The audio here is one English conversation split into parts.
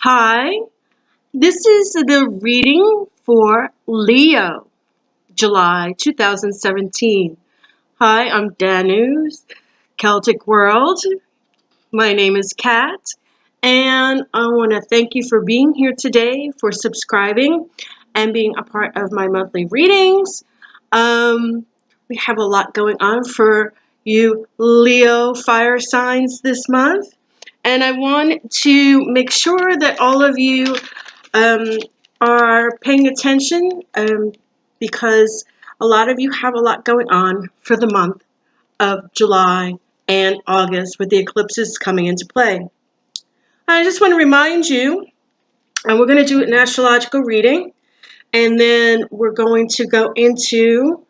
Hi, this is the reading for Leo, July 2017. Hi, I'm Danus Celtic World. My name is Kat, and I want to thank you for being here today, for subscribing, and being a part of my monthly readings. We have a lot going on for you Leo fire signs this month. And I want to make sure that all of you are paying attention because a lot of you have a lot going on for the month of July and August with the eclipses coming into play. I just want to remind you, and we're going to do an astrological reading, and then we're going to go into,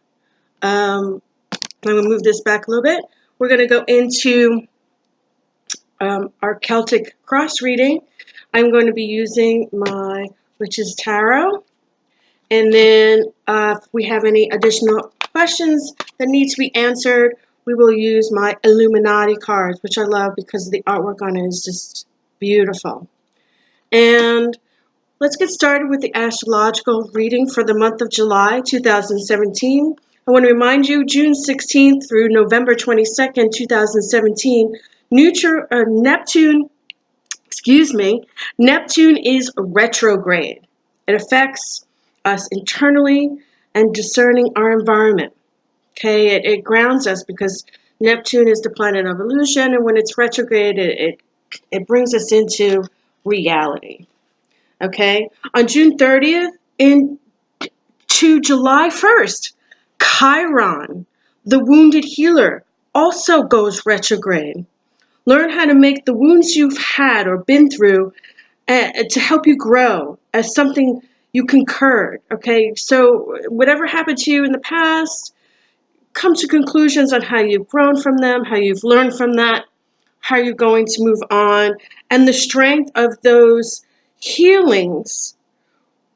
I'm going to move this back a little bit. We're going to go into our Celtic cross reading. I'm going to be using my Witch's Tarot. And then if we have any additional questions that need to be answered, we will use my Illuminati cards, which I love because the artwork on it is just beautiful. And let's get started with the astrological reading for the month of July 2017. I want to remind you, June 16th through November 22nd, 2017, Neptune is retrograde. It affects us internally and discerning our environment. Okay, it grounds us because Neptune is the planet of illusion, and when it's retrograde, it brings us into reality. Okay, on June 30th to July 1st, Chiron, the wounded healer, also goes retrograde. Learn how to make the wounds you've had or been through to help you grow as something you conquered. Okay, so whatever happened to you in the past, come to conclusions on how you've grown from them, how you've learned from that, how you're going to move on, and the strength of those healings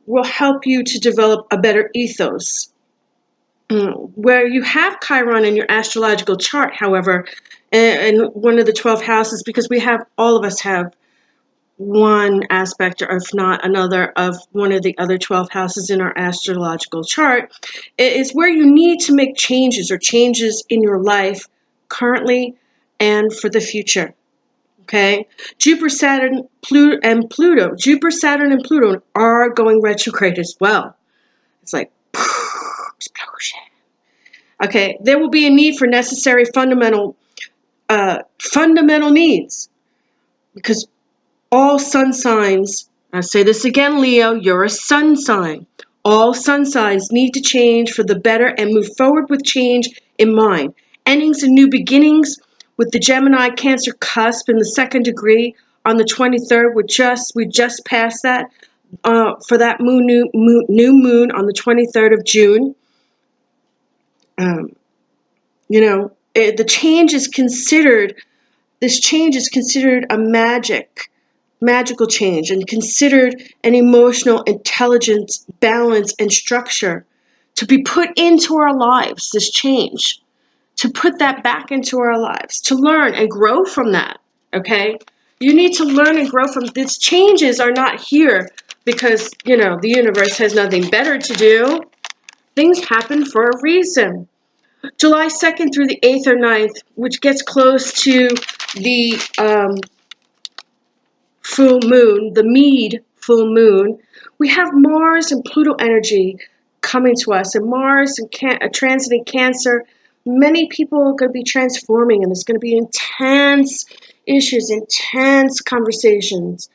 will help you to develop a better ethos. Where you have Chiron in your astrological chart, however, in one of the 12 houses, because all of us have one aspect, or if not another, of one of the other 12 houses in our astrological chart, is where you need to make changes in your life currently and for the future. Okay, Jupiter, Saturn, and Pluto are going retrograde as well. It's like explosion. Okay, there will be a need for necessary fundamental needs, because all sun signs, I say this again, Leo, you're a sun sign. All sun signs need to change for the better and move forward with change in mind. Endings and new beginnings with the Gemini Cancer cusp in the second degree on the 23rd. We just passed that for that new moon on the 23rd of June. This change is considered a magical change, and considered an emotional intelligence, balance, and structure to be put into our lives. This change, to put that back into our lives, to learn and grow from that. Okay, you need to learn and grow from these changes. Are not here because the universe has nothing better to do. Things happen for a reason. July 2nd through the 8th or 9th, which gets close to the full moon, the Mead full moon, we have Mars and Pluto energy coming to us. And Mars and transiting Cancer, many people are going to be transforming, and there's going to be intense issues, intense conversations.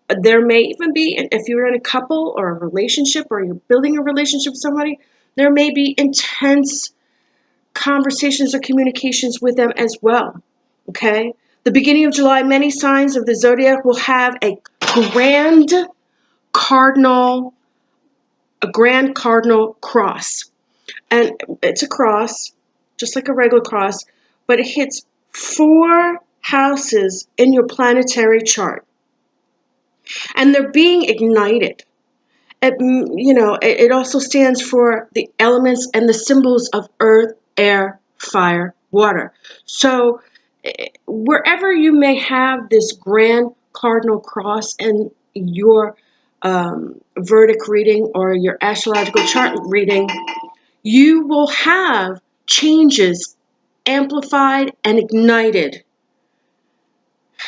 There may even be, if you're in a couple or a relationship, or you're building a relationship with somebody, there may be intense conversations or communications with them as well. Okay? The beginning of July, many signs of the zodiac will have a grand cardinal cross. And it's a cross, just like a regular cross, but it hits 4 houses in your planetary chart. And they're being ignited. It also stands for the elements and the symbols of earth, air, fire, water. So wherever you may have this grand cardinal cross in your verdict reading or your astrological chart reading, you will have changes amplified and ignited.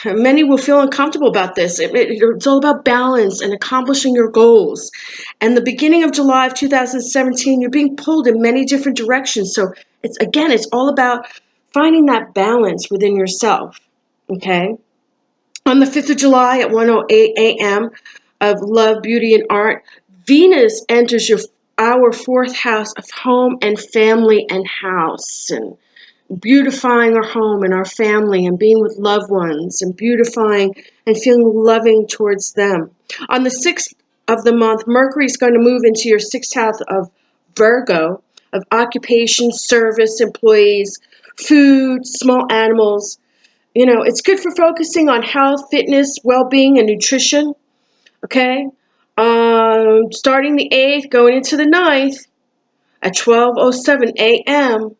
Many will feel uncomfortable about this. It's all about balance and accomplishing your goals. And the beginning of July of 2017, you're being pulled in many different directions. So it's all about finding that balance within yourself. Okay? On the 5th of July at 1:08 a.m. of Love, Beauty, and Art, Venus enters our fourth house of home and family and house, and beautifying our home and our family and being with loved ones and beautifying and feeling loving towards them. On the 6th of the month, Mercury is going to move into your sixth house of Virgo, of occupation, service, employees, food, small animals. It's good for focusing on health, fitness, well-being, and nutrition. Okay? Starting the 8th, going into the 9th, at 12:07 a.m.,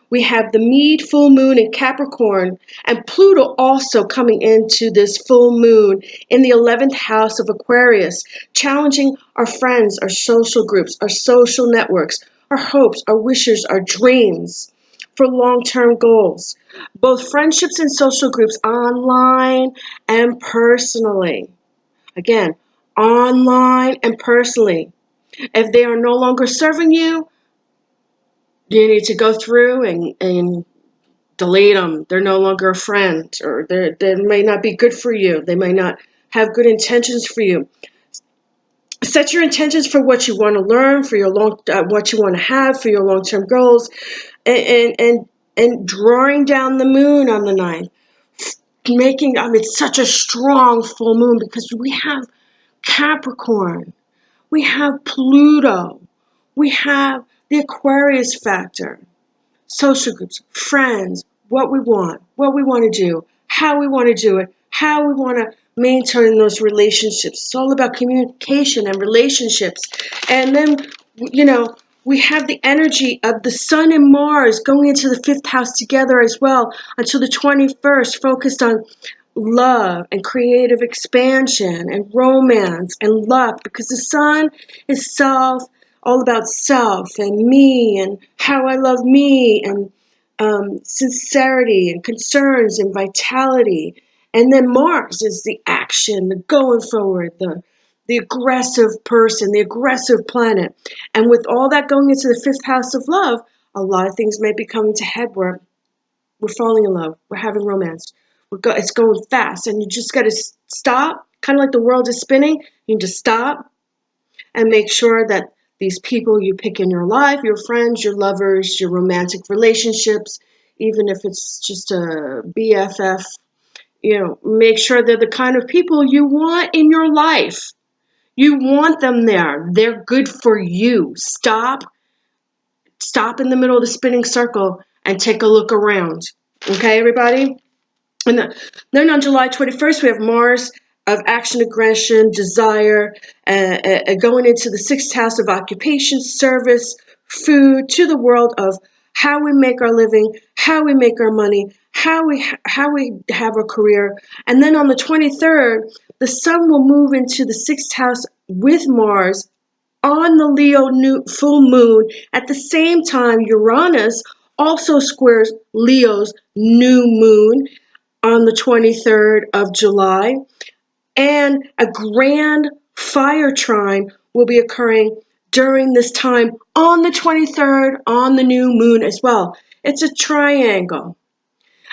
we have the Mead full moon in Capricorn, and Pluto also coming into this full moon in the 11th house of Aquarius, challenging our friends, our social groups, our social networks, our hopes, our wishes, our dreams for long-term goals, both friendships and social groups, online and personally. Again, online and personally. If they are no longer serving you, you need to go through and delete them. They're no longer a friend, or they may not be good for you. They may not have good intentions for you. Set your intentions for what you want to learn, for your what you want to have, for your long-term goals, and drawing down the moon on the 9th, making it's such a strong full moon because we have Capricorn, we have Pluto, we have the Aquarius factor. Social groups, friends, what we want to do, how we want to do it, how we want to maintain those relationships. It's all about communication and relationships. And then, we have the energy of the Sun and Mars going into the 5th house together as well until the 21st, focused on love and creative expansion and romance and luck, because the Sun is all about self and me and how I love me and sincerity and concerns and vitality. And then Mars is the action, the going forward, the aggressive person, the aggressive planet. And with all that going into the 5th house of love, a lot of things may be coming to head where we're falling in love, we're having romance, it's going fast, and you just got to stop, kind of like the world is spinning. You need to stop and make sure that these people you pick in your life, your friends, your lovers, your romantic relationships, even if it's just a BFF, make sure they're the kind of people you want in your life. You want them there. They're good for you. Stop in the middle of the spinning circle and take a look around. Okay, everybody? And then on July 21st, we have Mars of action, aggression, desire, going into the 6th house of occupation, service, food, to the world of how we make our living, how we make our money, how we have a career. And then on the 23rd, the Sun will move into the 6th house with Mars on the Leo full moon. At the same time, Uranus also squares Leo's new moon on the 23rd of July, and a grand fire trine will be occurring during this time on the 23rd on the new moon as well. It's a triangle.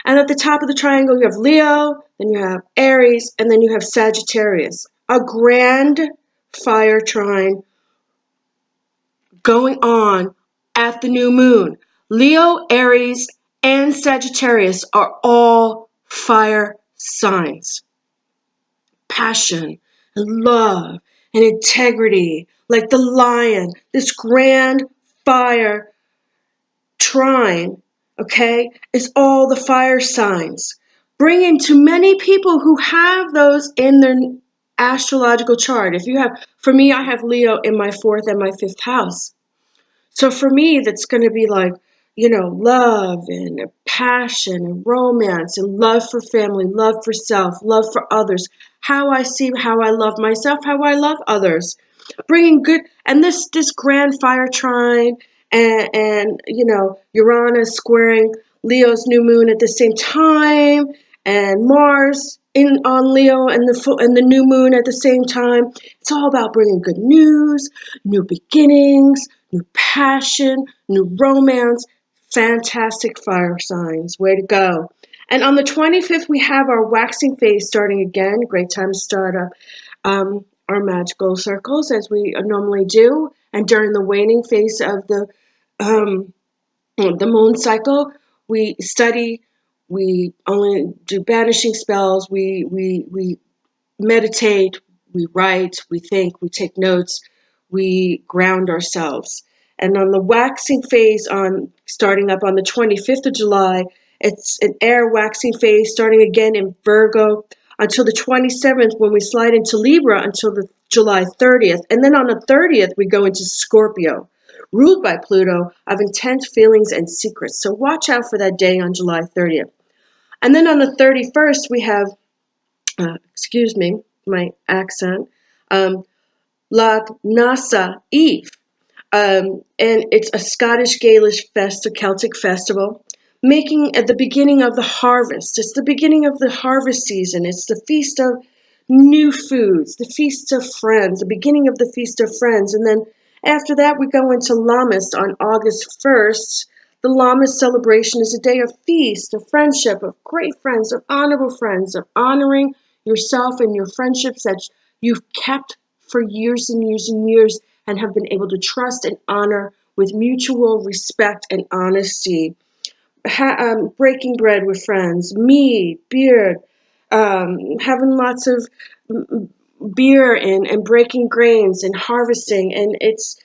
And at the top of the triangle, you have Leo, then you have Aries, and then you have Sagittarius. A grand fire trine going on at the new moon. Leo, Aries, and Sagittarius are all fire signs. Passion, and love, and integrity, like the lion, this grand fire trine, okay, is all the fire signs. Bringing to many people who have those in their astrological chart. For me, I have Leo in my 4th and my 5th house. So for me, that's going to be like, love and passion and romance and love for family, love for self, love for others, how I see how I love myself, how I love others, bringing good, and this grand fire trine and Uranus squaring Leo's new moon at the same time, and Mars in on Leo and the new moon at the same time. It's all about bringing good news, new beginnings, new passion, new romance. Fantastic fire signs. Way to go. And on the 25th, we have our waxing phase starting again. Great time to start up our magical circles as we normally do. And during the waning phase of the moon cycle, we study, we only do banishing spells, we meditate, we write, we think, we take notes, we ground ourselves. And on the waxing phase, on starting up on the 25th of July, it's an air waxing phase starting again in Virgo until the 27th, when we slide into Libra until the July 30th. And then on the 30th, we go into Scorpio, ruled by Pluto, of intense feelings and secrets. So watch out for that day on July 30th. And then on the 31st, we have, excuse me, my accent, Lag Nasa Eve. And it's a Scottish Gaelic Celtic festival, making at the beginning of the harvest. It's the beginning of the harvest season. It's the feast of new foods, the feast of friends, the beginning of the feast of friends. And then after that, we go into Lammas on August 1st. The Lammas celebration is a day of feast, of friendship, of great friends, of honorable friends, of honoring yourself and your friendships that you've kept for years and years and years, and have been able to trust and honor with mutual respect and honesty. Breaking bread with friends, mead, beer, having lots of beer and breaking grains and harvesting. And it's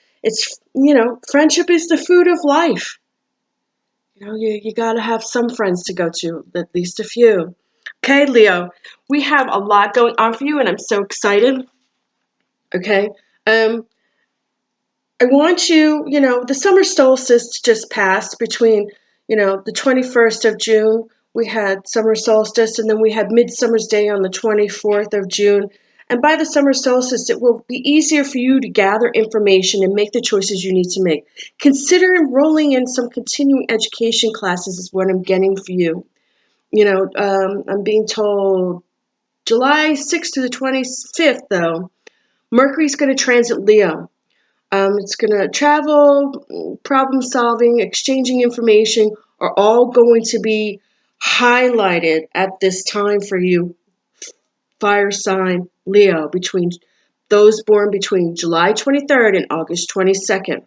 friendship is the food of life. You got to have some friends to go to, at least a few. Okay, Leo, we have a lot going on for you, and I'm so excited. Okay. I want you, the summer solstice just passed between, the 21st of June, we had summer solstice, and then we had Midsummer's Day on the 24th of June. And by the summer solstice, it will be easier for you to gather information and make the choices you need to make. Consider enrolling in some continuing education classes is what I'm getting for you. I'm being told July 6th to the 25th, though, Mercury's going to transit Leo. It's going to travel, problem solving, exchanging information are all going to be highlighted at this time for you, fire sign Leo, between those born between July 23rd and August 22nd.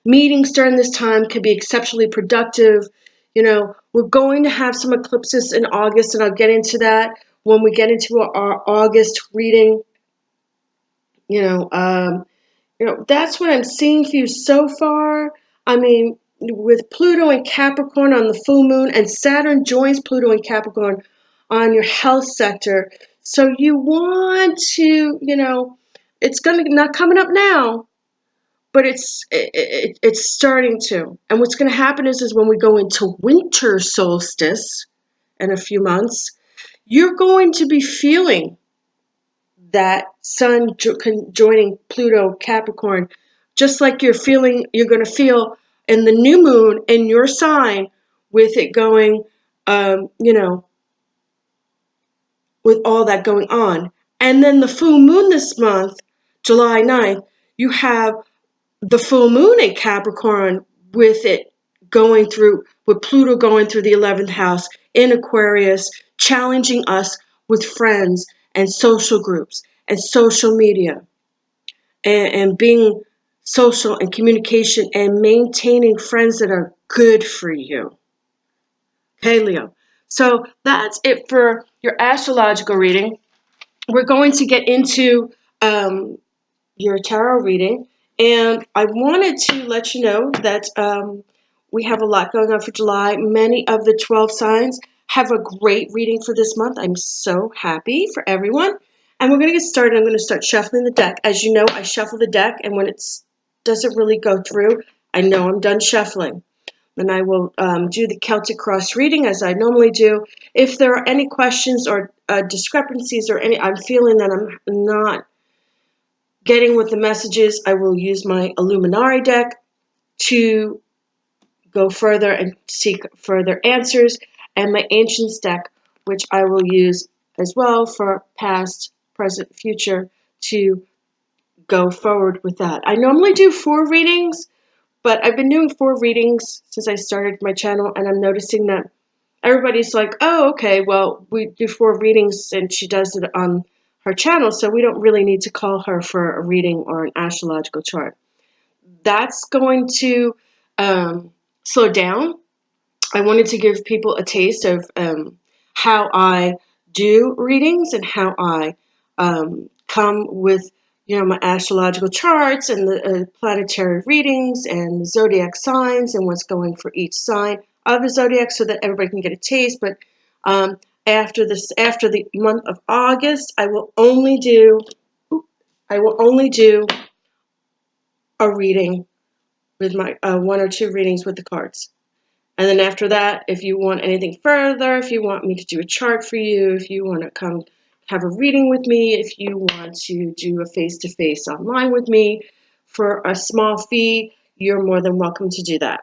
Meetings during this time can be exceptionally productive. We're going to have some eclipses in August, and I'll get into that when we get into our August reading. That's what I'm seeing for you so far. I mean, with Pluto and Capricorn on the full moon, and Saturn joins Pluto and Capricorn on your health sector. So you want to, it's going to not coming up now, but it's starting to. And what's going to happen is when we go into winter solstice in a few months, you're going to be feeling that Sun joining Pluto Capricorn, just like you're going to feel in the new moon in your sign, with it going, with all that going on. And then the full moon this month, July 9th, you have the full moon in Capricorn, with it going through, with Pluto going through the 11th house in Aquarius, challenging us with friends and social groups and social media, and being social and communication and maintaining friends that are good for you. Okay, Leo. So that's it for your astrological reading. We're going to get into your tarot reading, and I wanted to let you know that we have a lot going on for July. Many of the 12 signs have a great reading for this month. I'm so happy for everyone. And we're going to get started. I'm going to start shuffling the deck. As you know, I shuffle the deck, and when it doesn't really go through, I know I'm done shuffling. and I will do the Celtic cross reading as I normally do. If there are any questions or discrepancies or I'm feeling that I'm not getting with the messages, I will use my Illuminari deck to go further and seek further answers, and my Ancients deck, which I will use as well for past, present, future to go forward with that. I normally do 4 readings, but I've been doing 4 readings since I started my channel, and I'm noticing that everybody's like, oh, okay, well, we do 4 readings, and she does it on her channel, so we don't really need to call her for a reading or an astrological chart. That's going to slow down. I wanted to give people a taste of how I do readings and how I come with, my astrological charts and the planetary readings and the zodiac signs and what's going for each sign of the zodiac, so that everybody can get a taste. But after the month of August, I will only do a reading with my 1 or 2 readings with the cards. And then after that, if you want anything further, if you want me to do a chart for you, if you want to come have a reading with me, if you want to do a face-to-face online with me for a small fee, you're more than welcome to do that.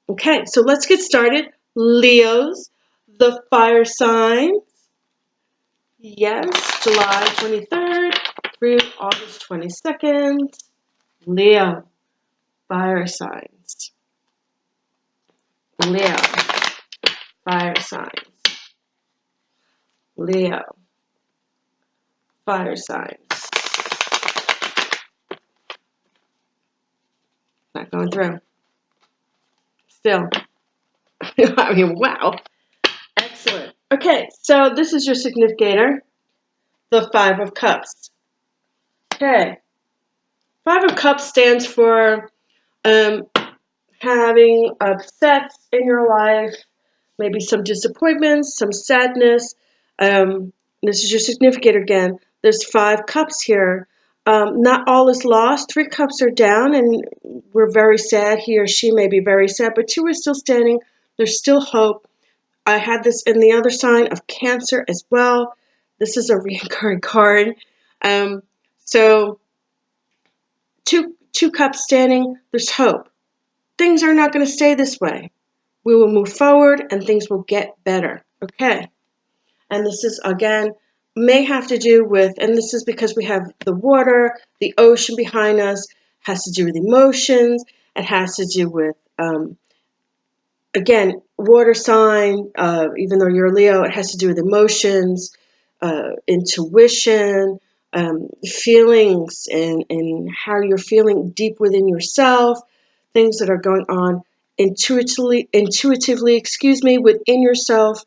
Okay, so let's get started. Leos, the fire sign. Yes, July 23rd through August 22nd. Leo, fire signs. Leo, fire signs. Leo, fire signs. Not going through. Still. I mean, wow. Excellent. Okay, so this is your significator, the 5 of Cups. Okay. 5 of Cups stands for having upsets in your life, maybe some disappointments, some sadness. This is your significator again. There's 5 cups here. Not all is lost. 3 cups are down, and we're very sad. He or she may be very sad, but 2 are still standing. There's still hope. I had this in the other sign of Cancer as well. This is a recurring card. So 2 cups standing. There's hope. Things are not going to stay this way. We will move forward, and things will get better. Okay. And this is, again, may have to do with, and this is because we have the water, the ocean behind us, has to do with emotions. It has to do with, again, water sign, even though you're a Leo, it has to do with emotions, intuition, feelings, and how you're feeling deep within yourself, things that are going on intuitively, within yourself.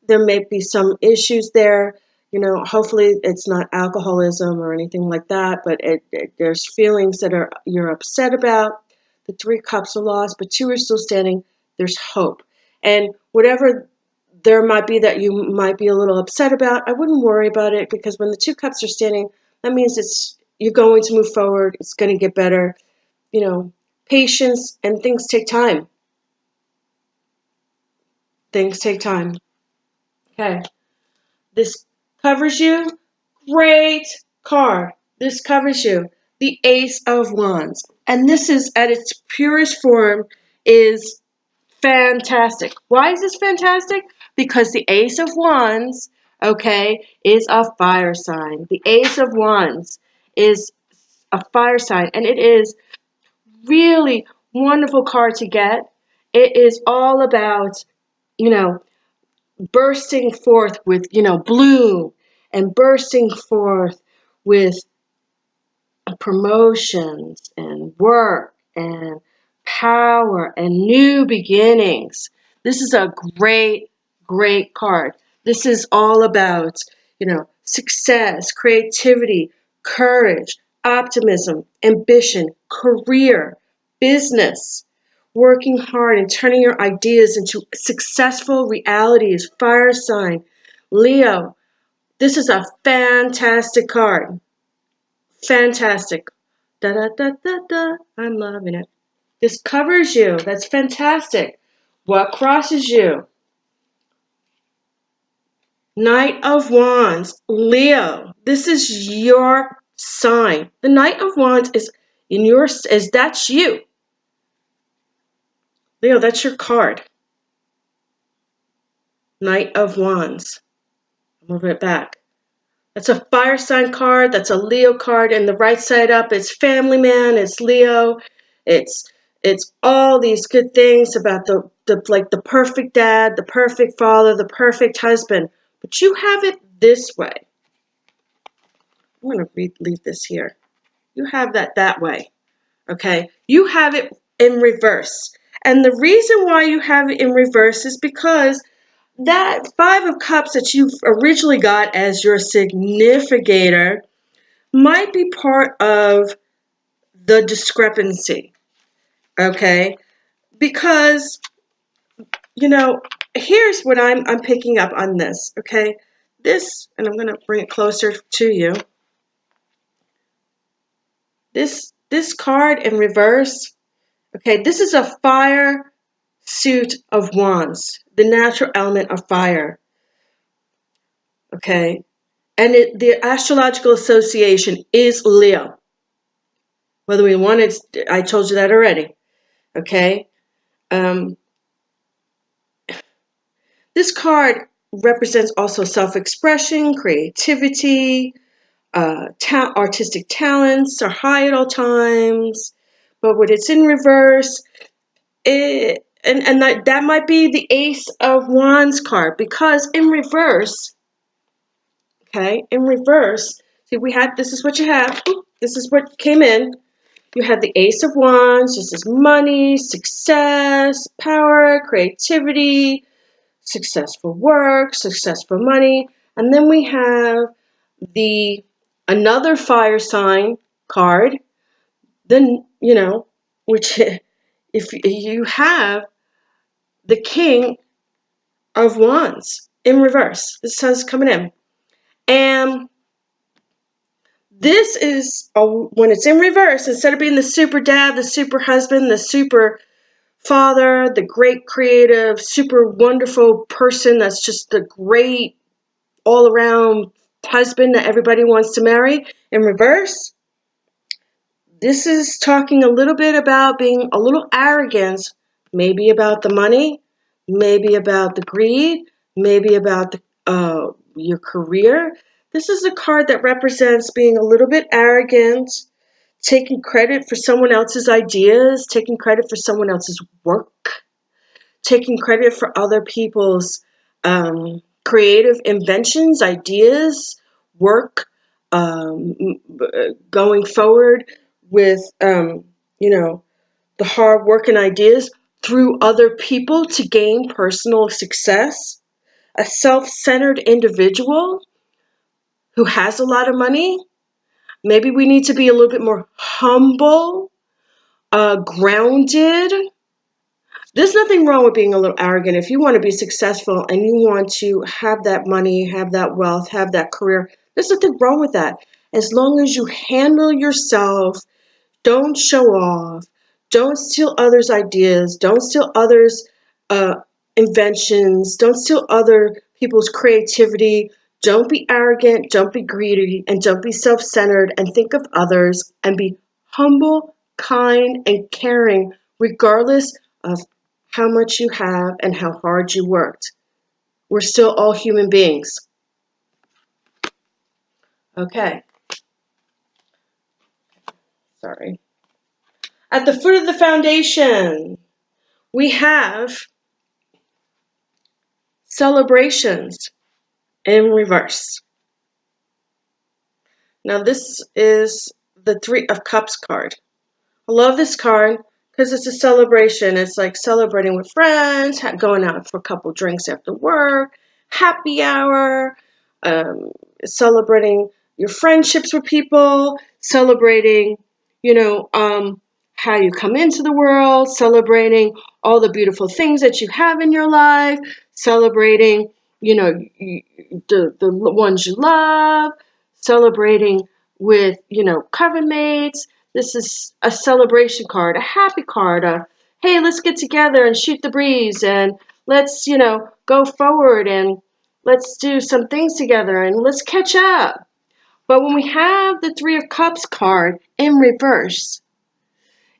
There may be some issues there. Hopefully it's not alcoholism or anything like that, but there's feelings that you're upset about. The 3 cups are lost, but 2 are still standing. There's hope. And whatever there might be that you might be a little upset about, I wouldn't worry about it, because when the 2 cups are standing, that means you're going to move forward. It's going to get better. Patience, and things take time. Things take time. Okay. This covers you. Great card. This covers you. The Ace of Wands. And this is, at its purest form, is fantastic. Why is this fantastic? Because the Ace of Wands, okay, is a fire sign. The Ace of Wands is a fire sign, and it is really wonderful card to get. It is all about, bursting forth with, bloom, and bursting forth with promotions and work and power and new beginnings. This is a great, great card. This is all about, success, creativity, courage, optimism, ambition, career, business, working hard and turning your ideas into successful realities. Fire sign, Leo. This is a fantastic card. Fantastic. Da da da da da. I'm loving it. This covers you. That's fantastic. What crosses you? Knight of Wands, Leo. This is your sign. The Knight of Wands is that's you. Leo, that's your card. Knight of Wands. Move it back. That's a fire sign card. That's a Leo card. And the right side up is family man. It's Leo. It's all these good things about the perfect dad, the perfect father, the perfect husband. But you have it this way. I'm going to leave this here. You have that way. Okay? You have it in reverse. And the reason why you have it in reverse is because that Five of Cups that you originally got as your significator might be part of the discrepancy, okay? Because, here's what I'm picking up on this, okay? This, and I'm going to bring it closer to you. This card in reverse, okay, this is a fire suit of wands, the natural element of fire, okay? And the astrological association is Leo. Whether we want it, I told you that already. Okay? This card represents also self-expression, creativity, artistic talents are high at all times. But when it's in reverse, and that might be the Ace of Wands card, because in reverse, okay, in reverse, see, this is what you have. This is what came in. You have the Ace of Wands. This is money, success, power, creativity, successful work, successful money. And then we have another fire sign card. Then, which if you have the King of Wands in reverse. This is coming in. And this is, when it's in reverse, instead of being the super dad, the super husband, the super father, the great creative, super wonderful person that's just the great all-around husband that everybody wants to marry, in reverse, this is talking a little bit about being a little arrogant, maybe about the money, maybe about the greed, maybe about your career. This is a card that represents being a little bit arrogant, taking credit for someone else's ideas, taking credit for someone else's work, taking credit for other people's creative inventions, ideas, work, going forward with, the hard work and ideas through other people to gain personal success. A self-centered individual who has a lot of money. Maybe we need to be a little bit more humble, grounded. There's nothing wrong with being a little arrogant. If you want to be successful and you want to have that money, have that wealth, have that career, there's nothing wrong with that. As long as you handle yourself, don't show off, don't steal others' ideas, don't steal others' inventions, don't steal other people's creativity, don't be arrogant, don't be greedy, and don't be self-centered, and think of others, and be humble, kind, and caring, regardless of how much you have and how hard you worked. We're still all human beings. Okay. Sorry. At the foot of the foundation, we have celebrations in reverse. Now this is the Three of Cups card. I love this card because it's a celebration. It's like celebrating with friends, going out for a couple drinks after work, happy hour, celebrating your friendships with people, celebrating, how you come into the world, celebrating all the beautiful things that you have in your life, celebrating, the ones you love, celebrating with, coven mates. This is a celebration card, a happy card, hey, let's get together and shoot the breeze and let's, go forward and let's do some things together and let's catch up. But when we have the Three of Cups card in reverse,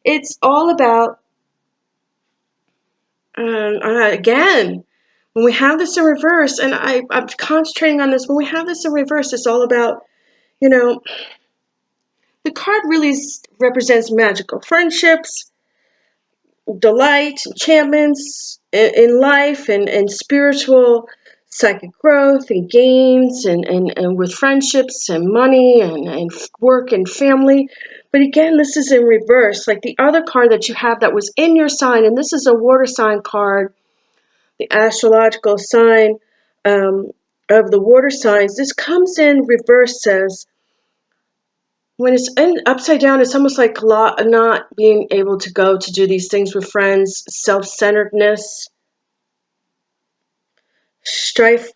it's all about, again, when we have this in reverse, and I'm concentrating on this, when we have this in reverse, it's all about, the card really represents magical friendships, delight, enchantments in life, and spiritual psychic growth and gains and with friendships and money and work and family. But again, this is in reverse. Like the other card that you have that was in your sign, and this is a water sign card, the astrological sign of the water signs. This comes in reverse, says, when it's upside down, it's almost like not being able to go to do these things with friends, self-centeredness, strife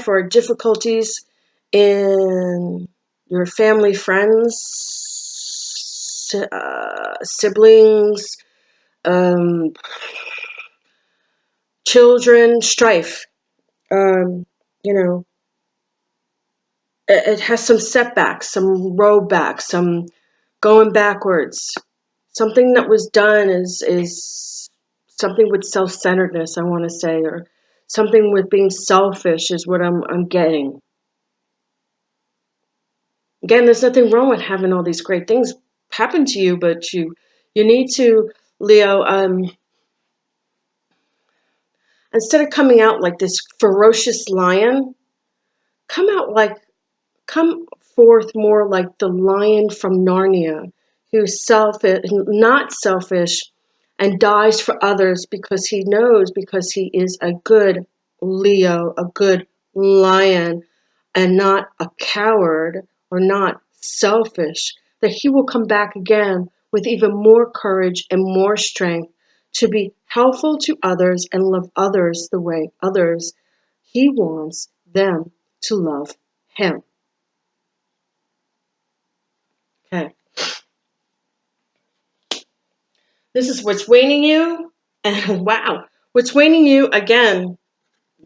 or difficulties in your family, friends, siblings, children, strife. Um, you know, it has some setbacks, some roadbacks, some going backwards. Something that was done is something with self-centeredness, I want to say, or something with being selfish is what I'm getting. Again, there's nothing wrong with having all these great things happen to you, but you need to, Leo, instead of coming out like this ferocious lion, come forth more like the lion from Narnia, who's not selfish, and dies for others because he knows, because he is a good Leo, a good lion, and not a coward or not selfish, that he will come back again with even more courage and more strength to be helpful to others and love others the way others he wants them to love him. Okay. This is what's waiting you. And wow, what's waiting you again,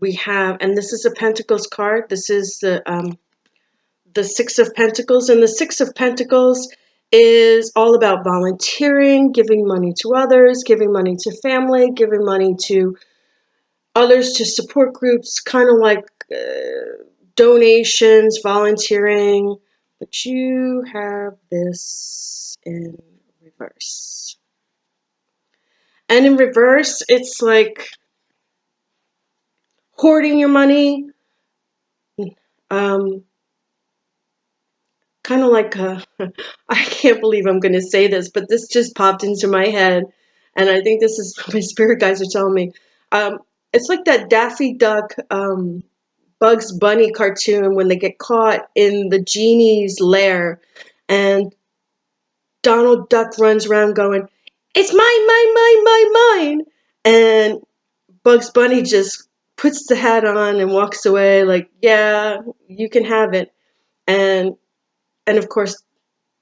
we have, and this is a Pentacles card. This is the Six of Pentacles, and the Six of Pentacles is all about volunteering, giving money to others, giving money to family, giving money to others, to support groups, kind of like donations, volunteering. But you have this in reverse. And in reverse, it's like hoarding your money, kind of like I can't believe I'm going to say this, but this just popped into my head, and I think this is what my spirit guides are telling me. It's like that Daffy Duck, Bugs Bunny cartoon when they get caught in the genie's lair, and Donald Duck runs around going, "It's mine, mine, mine, mine, mine," and Bugs Bunny just puts the hat on and walks away like, "Yeah, you can have it," and of course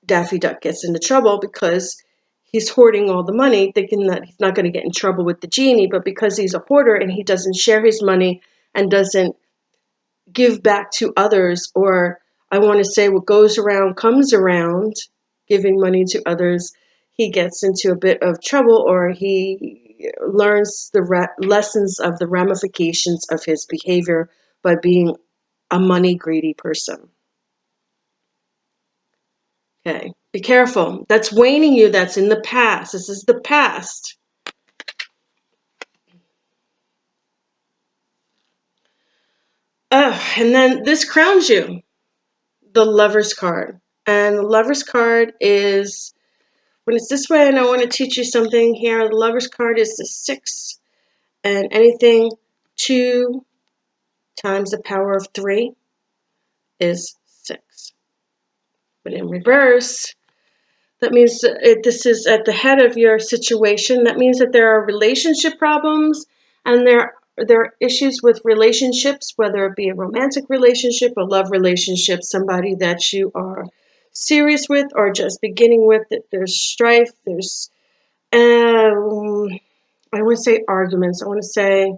Daffy Duck gets into trouble because he's hoarding all the money, thinking that he's not going to get in trouble with the genie, but because he's a hoarder and he doesn't share his money and doesn't give back to others, or I want to say what goes around comes around, giving money to others, he gets into a bit of trouble, or he learns the lessons of the ramifications of his behavior by being a money greedy person. Okay, be careful. That's waning you. That's in the past. This is the past. And then this crowns you, the Lover's card. And the Lover's card is, when it's this way, and I want to teach you something here, the Lover's card is the 6, and anything 2 times the power of 3 is 6. But in reverse, that means this is at the head of your situation. That means that there are relationship problems, and there are issues with relationships, whether it be a romantic relationship, a love relationship, somebody that you are serious with or just beginning with. There's strife, there's I want to say arguments. I want to say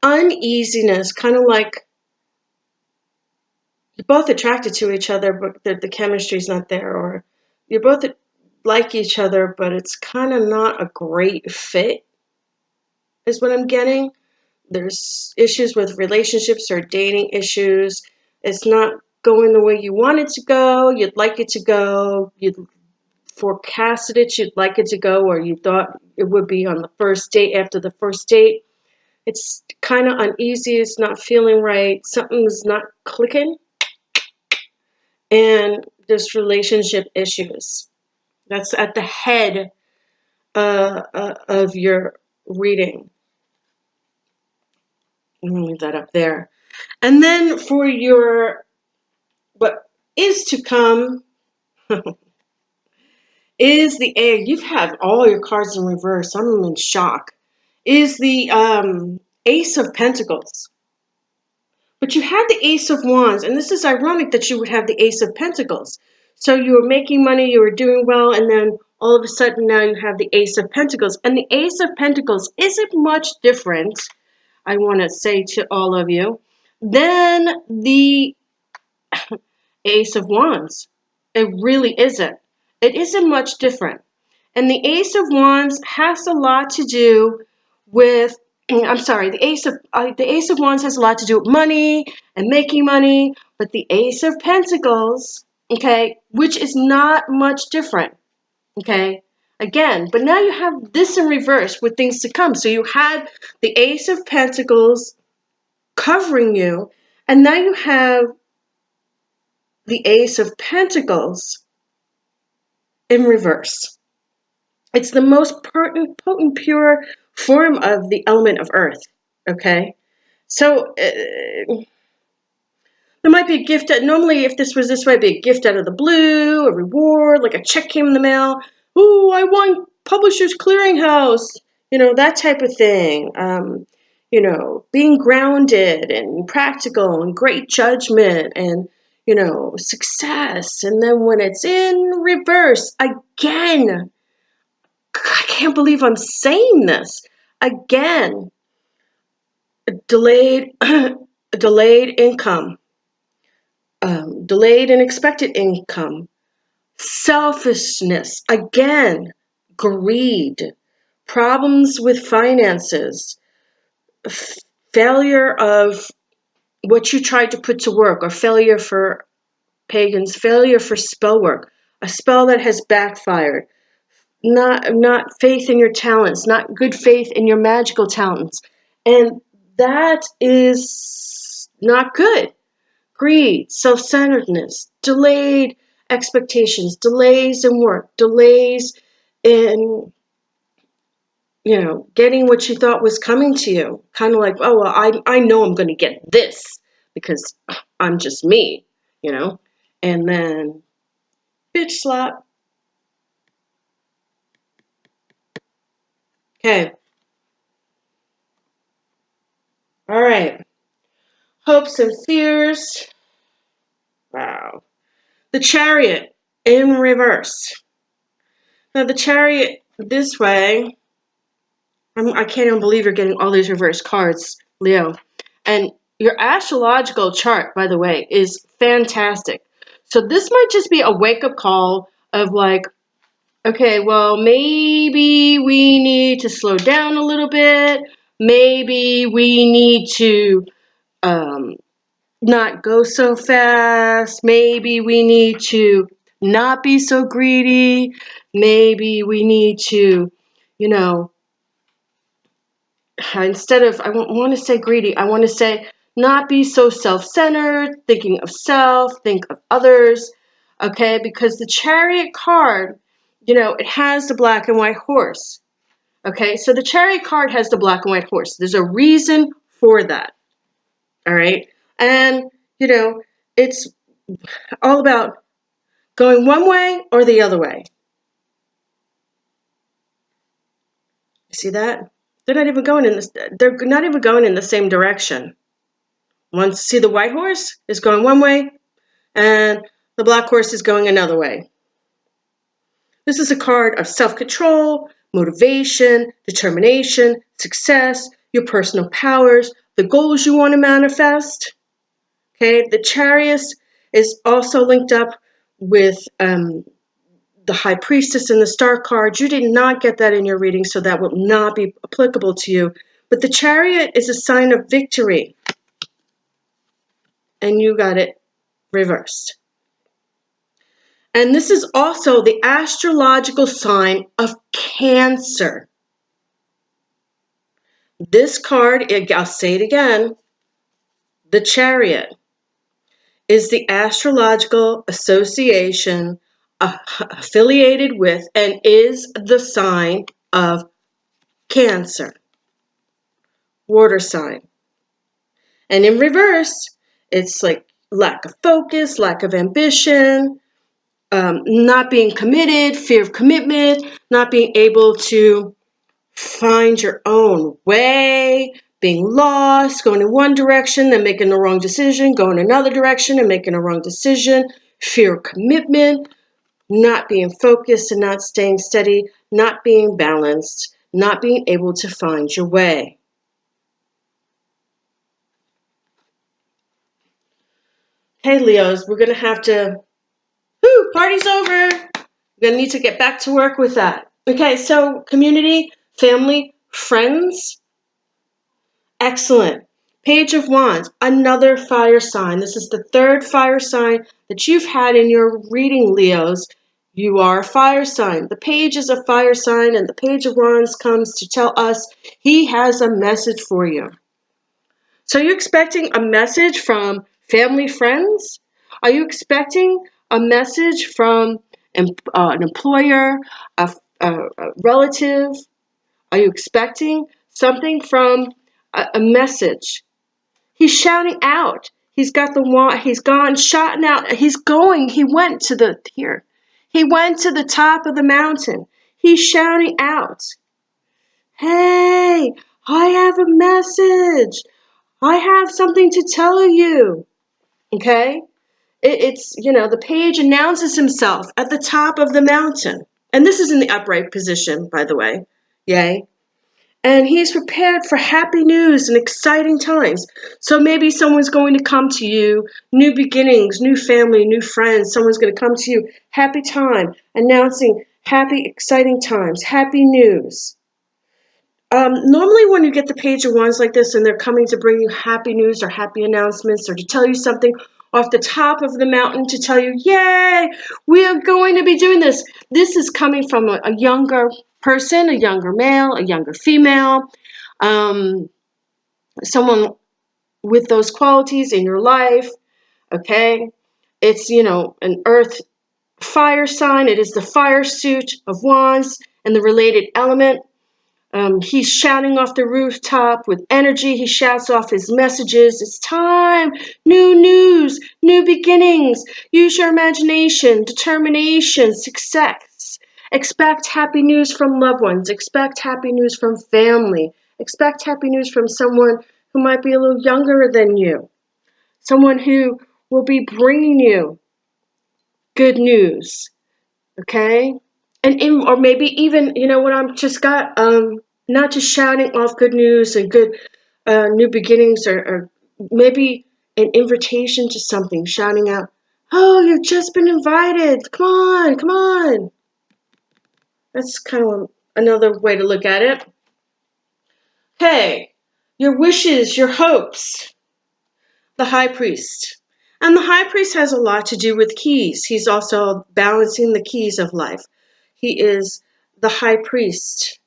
uneasiness, kind of like you're both attracted to each other, but the chemistry's not there, or you're both like each other, but it's kind of not a great fit, is what I'm getting. There's issues with relationships or dating issues. It's not going the way you want it to go. You'd like it to go. You forecasted it. You'd like it to go, or you thought it would be on the first date, after the first date. It's kind of uneasy. It's not feeling right. Something's not clicking. And there's relationship issues. That's at the head of your reading. I'm going to leave that up there. And then for your what is to come is the A. You've had all your cards in reverse. I'm in shock. Is the Ace of Pentacles. But you had the Ace of Wands, and this is ironic that you would have the Ace of Pentacles. So you were making money, you were doing well, and then all of a sudden now you have the Ace of Pentacles. And the Ace of Pentacles isn't much different, I want to say to all of you, than the Ace of Wands. It really isn't. It isn't much different. And the Ace of Wands has a lot to do with, I'm sorry, the Ace of Wands has a lot to do with money and making money, but the Ace of Pentacles, okay, which is not much different, okay, again, but now you have this in reverse with things to come. So you had the Ace of Pentacles covering you, and now you have the Ace of Pentacles in reverse. It's the most potent, pure form of the element of earth, okay? So there might be a gift. Normally, if this was this way, it'd be a gift out of the blue, a reward, like a check came in the mail. Ooh, I won Publishers Clearinghouse, that type of thing. Being grounded and practical and great judgment and, success. And then when it's in reverse, again, I can't believe I'm saying this. Again, delayed income, delayed and expected income, selfishness, again, greed, problems with finances, failure of what you tried to put to work, or failure for pagans, failure for spell work, a spell that has backfired. Not faith in your talents, not good faith in your magical talents. And that is not good. Greed, self-centeredness, delayed expectations, delays in work, delays in, getting what you thought was coming to you. Kind of like, oh, well, I know I'm going to get this because I'm just me, And then, bitch slap. Okay. All right. Hopes and fears. Wow. The Chariot in reverse. Now the Chariot this way, I can't even believe you're getting all these reverse cards, Leo. And your astrological chart, by the way, is fantastic. So this might just be a wake-up call of like, okay, well, maybe we need to slow down a little bit. Maybe we need to not go so fast. Maybe we need to not be so greedy. Maybe we need to, instead of, I want to say greedy, I want to say not be so self-centered, thinking of self, think of others, okay? Because the Chariot card, it has the black and white horse, okay? So the Chariot card has the black and white horse. There's a reason for that, all right? And, it's all about going one way or the other way. See that? They're not even going in this. They're not even going in the same direction. See, the white horse is going one way, and the black horse is going another way. This is a card of self-control, motivation, determination, success, your personal powers, the goals you want to manifest. Okay, the Chariot is also linked up with the High Priestess and the Star card. You did not get that in your reading, so that will not be applicable to you. But the Chariot is a sign of victory, and you got it reversed. And this is also the astrological sign of Cancer. This card, I'll say it again, the Chariot is the astrological association affiliated with and is the sign of Cancer, water sign. And in reverse, it's like lack of focus, lack of ambition, not being committed, fear of commitment, not being able to find your own way, being lost, going in one direction and making the wrong decision, going another direction and making a wrong decision, fear of commitment, not being focused and not staying steady, not being balanced, not being able to find your way. Hey, Leos, we're going to have to, party's over. We're going to need to get back to work with that. Okay, so community, family, friends, excellent. Page of Wands, another fire sign. This is the third fire sign that you've had in your reading, Leos. You are a fire sign. The page is a fire sign, and the Page of Wands comes to tell us he has a message for you. So you're expecting a message from family, friends? Are you expecting a message from an employer, a relative? Are you expecting something from a message? He's shouting out. He's got the wand. He's gone, shouting out. He went to the top of the mountain. He's shouting out, hey, I have a message. I have something to tell you. Okay? It's, the page announces himself at the top of the mountain. And this is in the upright position, by the way. Yay. And he's prepared for happy news and exciting times. So maybe someone's going to come to you, new beginnings, new family, new friends. Someone's going to come to you, happy time, announcing happy, exciting times, happy news. Normally when you get the Page of Wands like this and they're coming to bring you happy news or happy announcements or to tell you something off the top of the mountain to tell you, yay, we are going to be doing this. This is coming from a younger person, a younger male, a younger female, someone with those qualities in your life, okay? It's, an earth fire sign. It is the fire suit of wands and the related element. He's shouting off the rooftop with energy. He shouts off his messages. It's time. New news, new beginnings. Use your imagination, determination, success. Expect happy news from loved ones. Expect happy news from family. Expect happy news from someone who might be a little younger than you. Someone who will be bringing you good news. Okay? Or maybe even, what I'm just got, not just shouting off good news and good new beginnings, or maybe an invitation to something, shouting out, oh, you've just been invited. Come on, come on. That's kind of another way to look at it. Hey, your wishes, your hopes. The High Priest. And the High Priest has a lot to do with keys. He's also balancing the keys of life. He is the High Priest.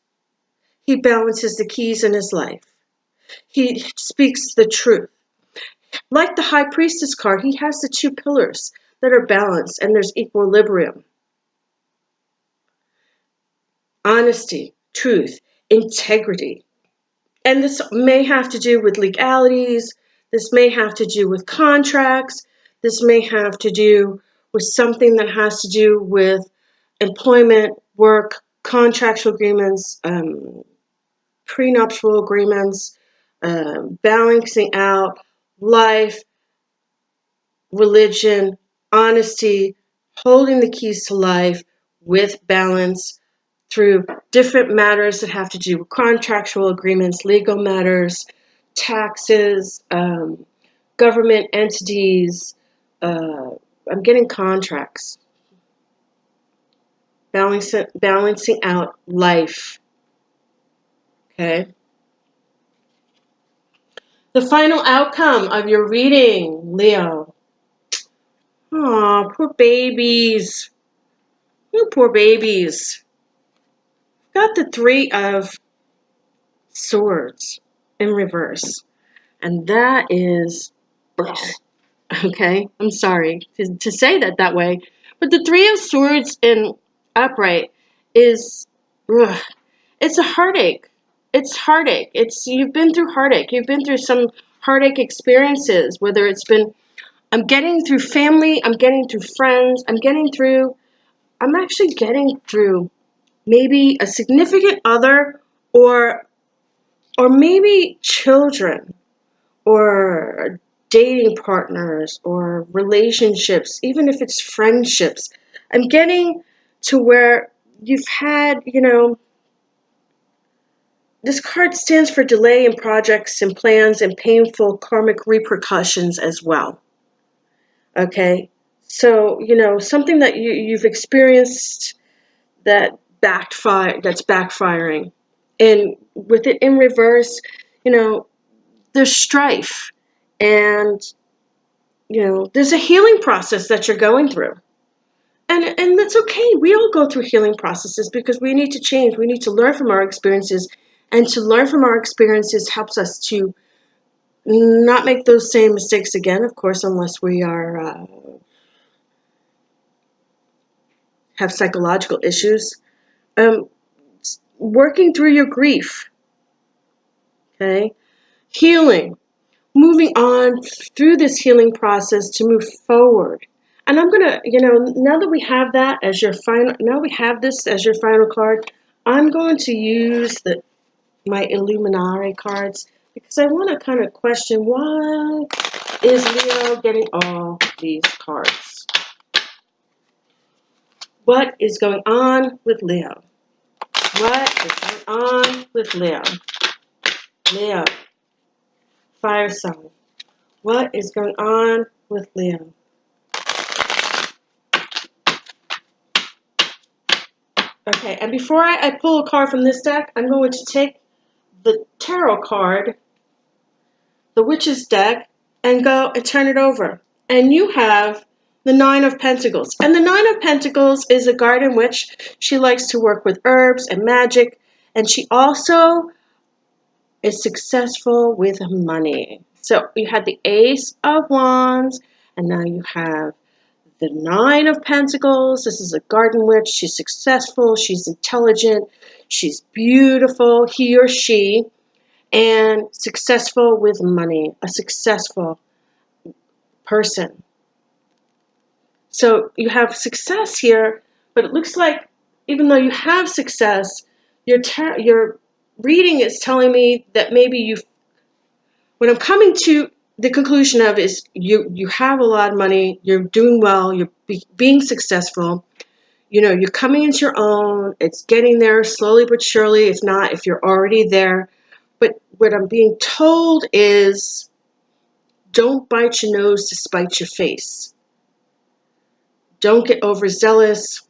He balances the keys in his life. He speaks the truth. Like the High Priestess card, he has the two pillars that are balanced and there's equilibrium. Honesty, truth, integrity. And this may have to do with legalities. This may have to do with contracts. This may have to do with something that has to do with employment, work, contractual agreements, prenuptial agreements, balancing out life, religion, honesty, holding the keys to life with balance, through different matters that have to do with contractual agreements, legal matters, taxes, government entities. I'm getting contracts, balancing out life. Okay. The final outcome of your reading, Leo. Aw, poor babies. You poor babies. Got the Three of Swords in reverse. And that is, okay, I'm sorry to say that way. But the Three of Swords in upright is, it's a heartache. It's heartache. You've been through heartache. You've been through some heartache experiences, whether it's been, I'm getting through family, I'm getting through friends, I'm actually getting through maybe a significant other or maybe children or dating partners or relationships, even if it's friendships. I'm getting to where you've had, this card stands for delay in projects and plans and painful karmic repercussions as well. Okay? So, something that you've experienced that's backfiring. And with it in reverse, there's strife. And, there's a healing process that you're going through. And that's okay. We all go through healing processes because we need to change. We need to learn from our experiences. And to learn from our experiences helps us to not make those same mistakes again, of course, unless we are have psychological issues. Working through your grief, okay? Healing, moving on through this healing process to move forward. And I'm gonna, now that we have that as your final, now we have this as your final card, I'm going to use my Illuminati cards because I want to kind of question, why is Leo getting all these cards? What is going on with Leo? What is going on with Leo? Leo, fire sign. What is going on with Leo? Okay, and before I pull a card from this deck, I'm going to take the tarot card, the Witch's deck, and go and turn it over. And you have the Nine of Pentacles. And the Nine of Pentacles is a garden witch. She likes to work with herbs and magic. And she also is successful with money. So you had the Ace of Wands, and now you have the Nine of Pentacles. This is a garden witch. She's successful. She's intelligent. She's beautiful, he or she, and successful with money. A successful person. So you have success here, but it looks like even though you have success, your reading is telling me that maybe what I'm coming to the conclusion of is you have a lot of money, you're doing well, you're being successful, you're coming into your own, it's getting there slowly but surely, if not, if you're already there. But what I'm being told is don't bite your nose to spite your face. Don't get overzealous.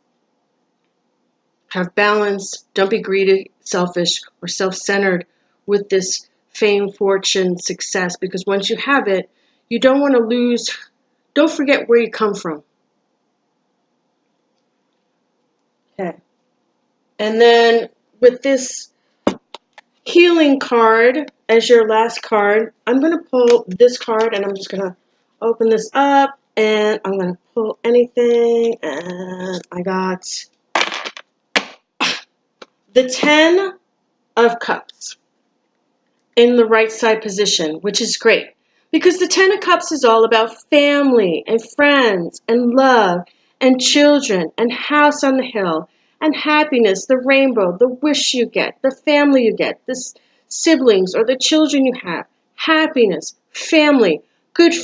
Have balance. Don't be greedy, selfish, or self-centered with this fame, fortune, success, because once you have it, you don't want to lose. Don't forget where you come from. Okay. And then with this healing card as your last card, I'm going to pull this card and I'm just going to open this up and I'm going to pull anything, and I got the 10 of Cups in the right side position, which is great because the 10 of Cups is all about family and friends and love and children and house on the hill and happiness, the rainbow, the wish you get, the family you get, the siblings or the children you have, happiness, family, good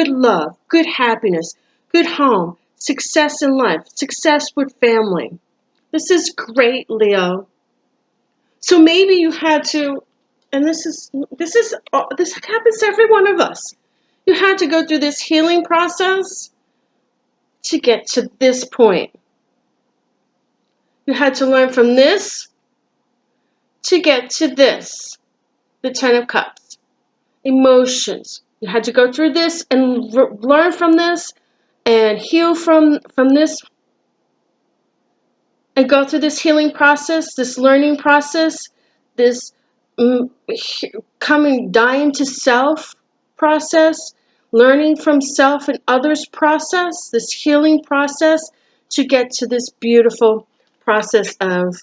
love, good happiness, good home, success in life, success with family. This is great, Leo. So maybe you had to, and this happens to every one of us. You had to go through this healing process to get to this point. You had to learn from this to get to this, the Ten of Cups. Emotions. You had to go through this and learn from this and heal from this and go through this healing process, this learning process, this dying to self process, learning from self and others process, this healing process to get to this beautiful process of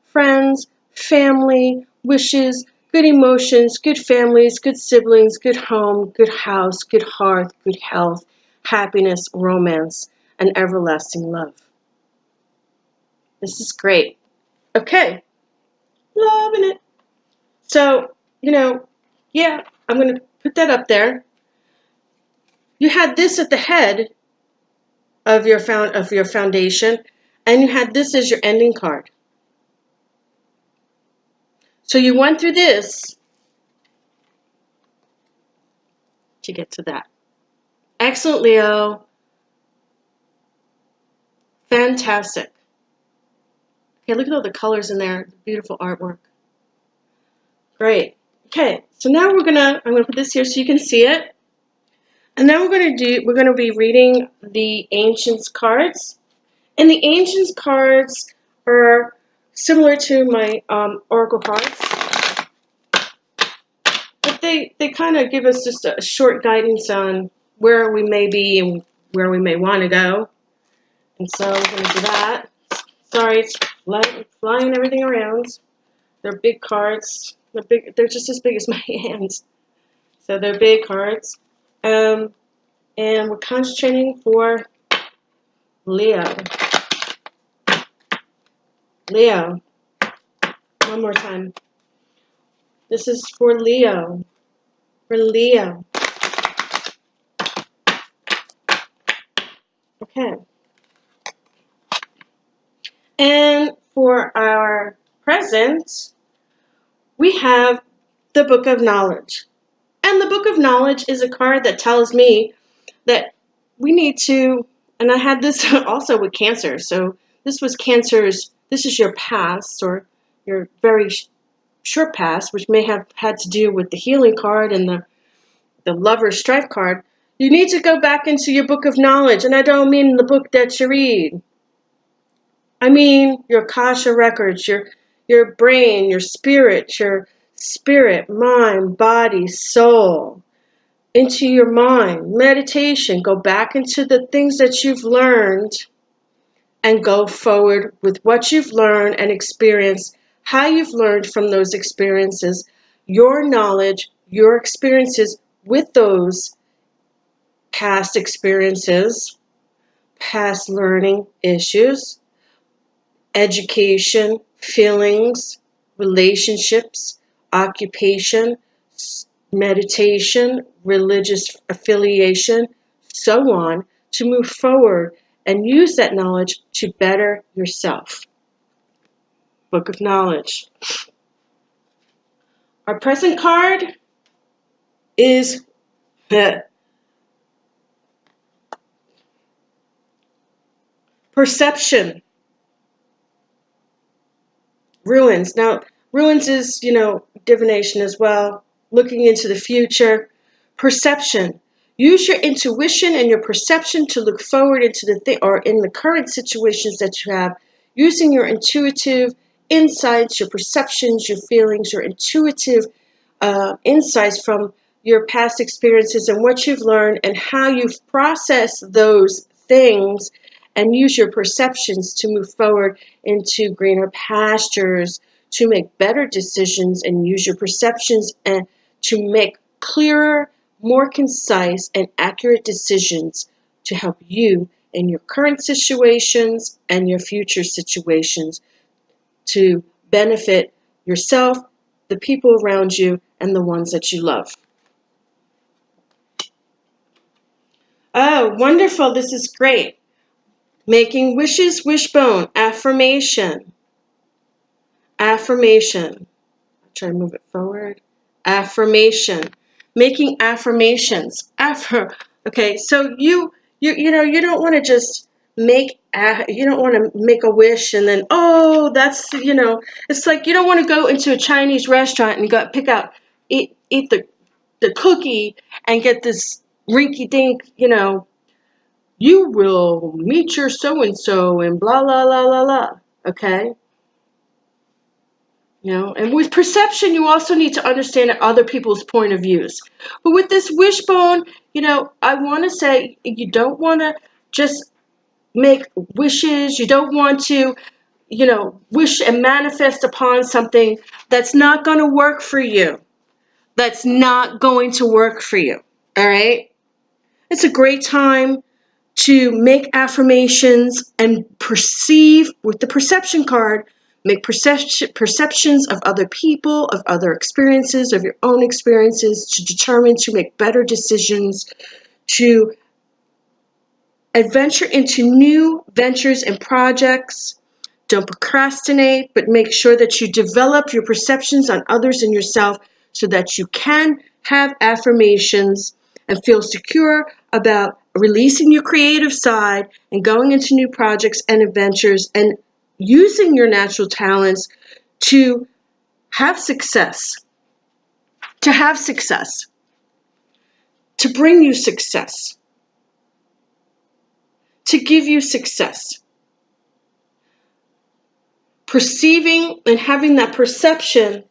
friends, family, wishes, good emotions, good families, good siblings, good home, good house, good hearth, good health, happiness, romance, and everlasting love. This is great. Okay, loving it. So, yeah, I'm going to put that up there. You had this at the head of your foundation, and you had this as your ending card. So you went through this to get to that. Excellent, Leo. Fantastic. Okay, look at all the colors in there. Beautiful artwork. Great. Okay, so now I'm gonna put this here so you can see it. And now we're gonna be reading the Ancients cards. And the Ancients cards are similar to my Oracle cards. But they kind of give us just a short guidance on where we may be and where we may want to go. And so we're going to do that. Sorry, it's flying everything around. They're big cards. They're just as big as my hands. So they're big cards. And we're concentrating for Leo. Leo. One more time. This is for Leo. For Leo. Okay. And for our present, we have the Book of Knowledge. And the Book of Knowledge is a card that tells me that we need to, and I had this also with Cancer. So this is your past or your very short past, which may have had to do with the healing card and the Lover's Strife card. You need to go back into your Book of Knowledge. And I don't mean the book that you read. I mean your Akasha records, your brain, your spirit, mind, body, soul, into your mind, meditation, go back into the things that you've learned and go forward with what you've learned and experienced, how you've learned from those experiences, your knowledge, your experiences with those past experiences, past learning issues, education, feelings, relationships, occupation, meditation, religious affiliation, so on, to move forward and use that knowledge to better yourself. Book of Knowledge. Our present card is Perception. Ruins. Now, ruins is, divination as well, looking into the future. Perception. Use your intuition and your perception to look forward into the thing or in the current situations that you have, using your intuitive insights, your perceptions, your feelings, your intuitive insights from your past experiences and what you've learned and how you've processed those things, and use your perceptions to move forward into greener pastures, to make better decisions, and use your perceptions and to make clearer, more concise, and accurate decisions to help you in your current situations and your future situations to benefit yourself, the people around you, and the ones that you love. Oh, wonderful. This is great. Making wishes, wishbone, affirmation. Affirmation. I'll try to move it forward. Affirmation. Making affirmations. Okay, so you don't want to just you don't want to make a wish and then, oh, that's, it's like you don't want to go into a Chinese restaurant and go pick out, eat the cookie and get this rinky dink, you will meet your so-and-so and blah, blah, blah, blah, blah. Okay? And with perception, you also need to understand other people's point of views. But with this wishbone, I want to say you don't want to just make wishes. You don't want to, wish and manifest upon something that's not going to work for you. That's not going to work for you. All right? It's a great time to make affirmations and perceive with the perception card, make perceptions of other people, of other experiences, of your own experiences, to determine to make better decisions, to adventure into new ventures and projects. Don't procrastinate, but make sure that you develop your perceptions on others and yourself so that you can have affirmations and feel secure about releasing your creative side and going into new projects and adventures and using your natural talents to have success, to bring you success, to give you success. Perceiving and having that perception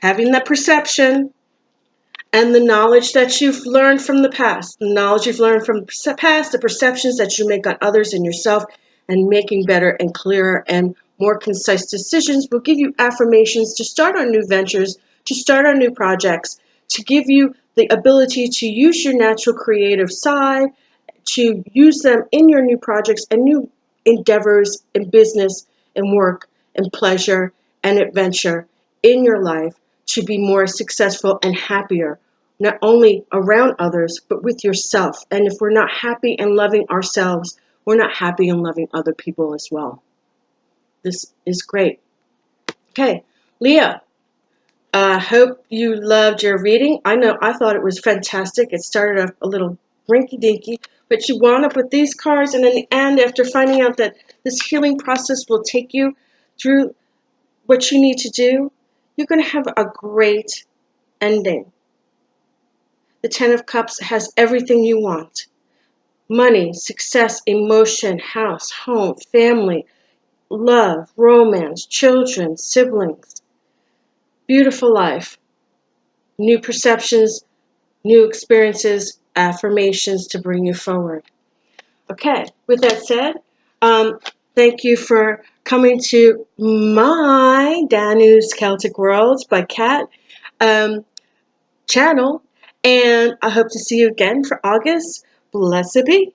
and the knowledge that you've learned from the past, the perceptions that you make on others and yourself, and making better and clearer and more concise decisions will give you affirmations to start on new ventures, to start on new projects, to give you the ability to use your natural creative side, to use them in your new projects and new endeavors in business and work and pleasure and adventure in your life, to be more successful and happier, not only around others, but with yourself. And if we're not happy and loving ourselves, we're not happy and loving other people as well. This is great. Okay, Leah, I hope you loved your reading. I thought it was fantastic. It started off a little rinky-dinky, but you wound up with these cards, and in the end, after finding out that this healing process will take you through what you need to do, you're going to have a great ending. The Ten of Cups has everything you want. Money, success, emotion, house, home, family, love, romance, children, siblings. Beautiful life. New perceptions, new experiences, affirmations to bring you forward. Okay, with that said, thank you for coming to my Danus Celtic Worlds by Kat channel, and I hope to see you again for August. Blessed be.